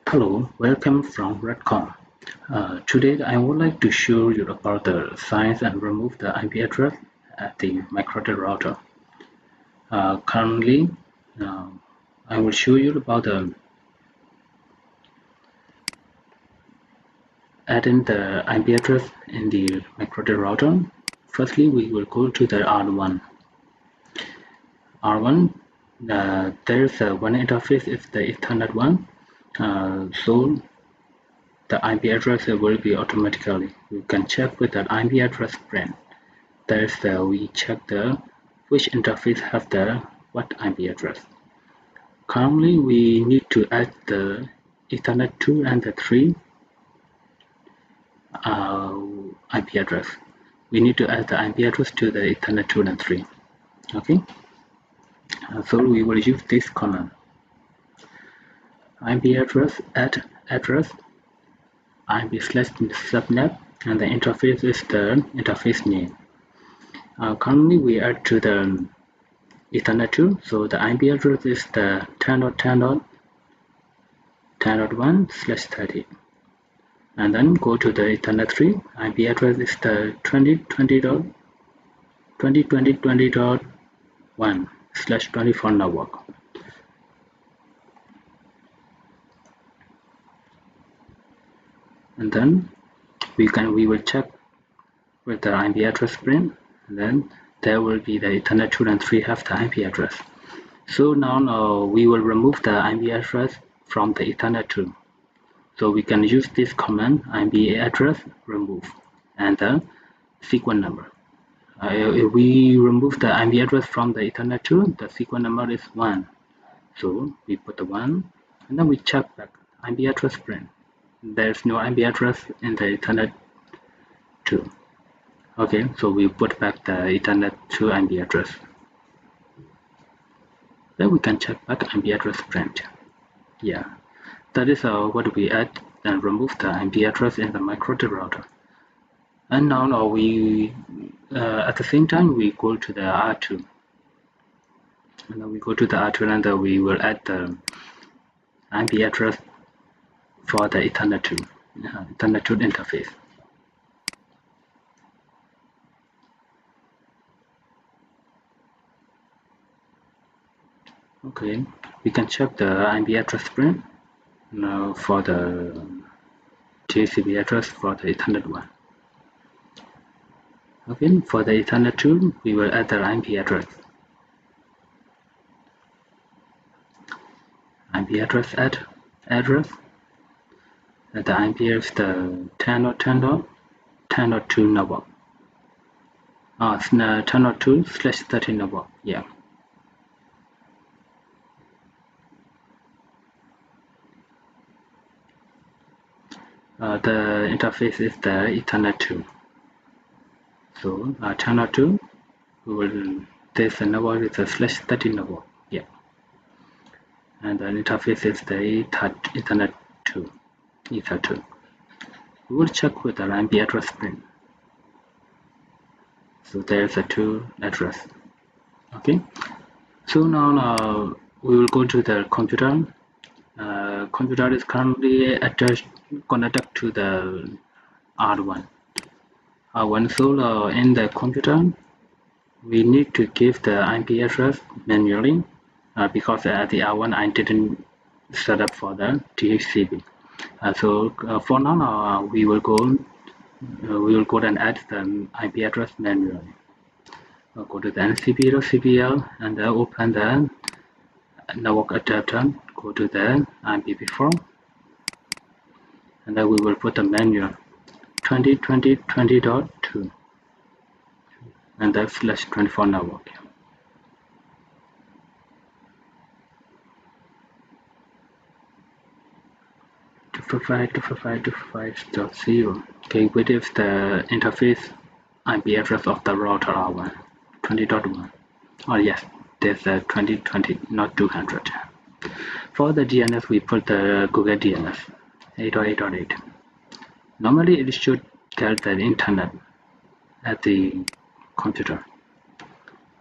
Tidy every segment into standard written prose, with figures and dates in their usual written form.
Hello, welcome from Redcom. Today I would like to show you about the science and remove the IP address at the Mikrotik router. Currently, uh, I will show you about the adding the IP address in the Mikrotik router. Firstly, we will go to the R1. R1, there is one interface is the Ethernet one. So the IP address will be automatically. You can check with the IP address print. There's we check the which interface have the what IP address. Currently, we need to add the Ethernet 2 and the 3 uh, IP address. We need to add the IP address to the Ethernet 2 and 3. Okay, so we will use this command: IP address add address IP slash subnet, and the interface is the interface name. Currently, we add to the Ethernet 2, so the IP address is the 10.10.10.1/30, and then go to the Ethernet 3. IP address is the 20.20.20.1/24 network. And then we will check with the IP address print, and then there will be the Ethernet 2 and 3 have the IP address. So now we will remove the IP address from the Ethernet 2. So we can use this command IP address remove and the sequence number. If we remove the IP address from the Ethernet 2, the sequence number is 1. So we put the 1 and then we check back IP address print. There's no IP address in the Ethernet 2. Okay, so we put back the Ethernet 2 IP address. Then we can check back IP address print. Yeah, that is what we add and remove the IP address in the Mikrotik router. And now we at the same time we go to the R2, and then we go to the R2 and we will add the IP address for the Ethernet 2 interface. Okay, we can check the IP address print now for the TCP address for the Ethernet 1. Okay, for the Ethernet 2, we will add the IP address. IP address address. The IP is the 10.10.10.2 network. 10.2/30 network. Yeah. The interface is the Ethernet 2. So 10.2, we will this network is a /30 network. Yeah. And the interface is the Ethernet 2, Ether 2. We will check with the IP address print. So there's a 2 address. Okay. So now we will go to the computer. Computer is currently connected to the R1. So in the computer, we need to give the IP address manually because the R1 I didn't set up for the TCP. So for now, we will go and add the IP address manually. Go to the ncp.cpl and open the network adapter. Go to the IPv4, and then we will put the manual 20.20.20.2 and then /24 network. To provide 255.255.0. Okay, which is the interface IP address of the router R1 20.1. Oh yes, there's a 2020, not 200. For the DNS, we put the Google DNS 8.8.8. Normally, it should get the internet at the computer.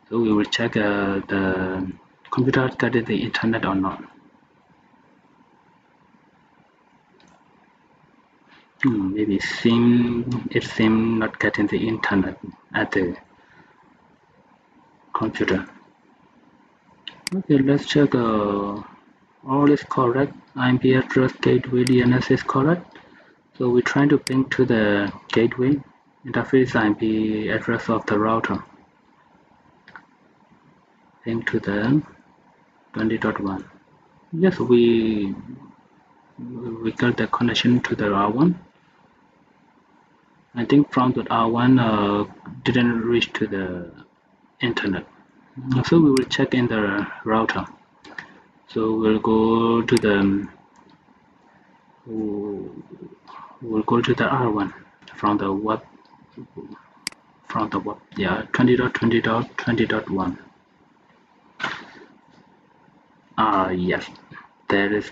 So we will check the computer getting the internet or not. Maybe it seems not getting the internet at the computer. Okay, let's check. All is correct. IP address gateway DNS is correct. So we're trying to ping to the gateway interface IP address of the router. Ping to the 20.1. Yes, we got the connection to the R1. I think from the R1 didn't reach to the internet. So we will check in the router. So we'll go to the R1 from the web yeah, 20.20.20.1. Yes, there is.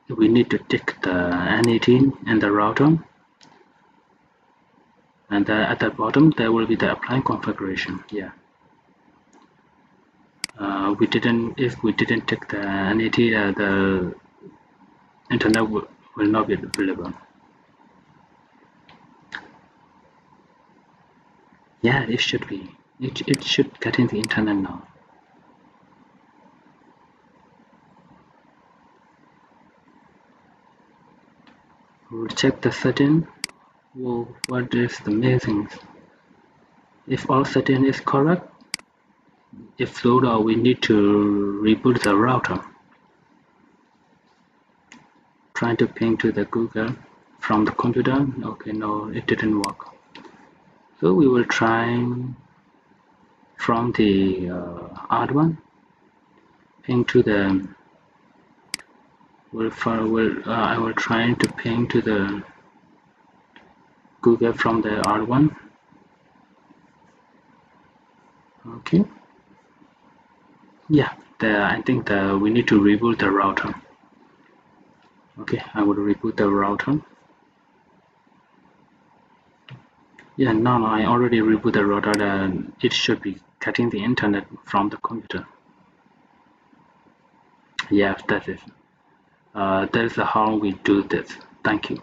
We need to tick the NAT in the router, and at the bottom there will be the apply configuration. Yeah. If we didn't tick the NAT, the internet will not be available. Yeah, it should be. It should get in the internet now. We'll check the setting. Whoa, what is the amazing? If all setting is correct, if so, we need to reboot the router. Trying to ping to the Google from the computer. Okay, no, it didn't work. So we will try from the R1 ping to the. I will try to ping to the Google from the R1. Okay. Yeah, I think we need to reboot the router. Okay, I will reboot the router. Yeah, no, I already rebooted the router and it should be getting the internet from the computer. Yeah, that's it. That is how we do this. Thank you.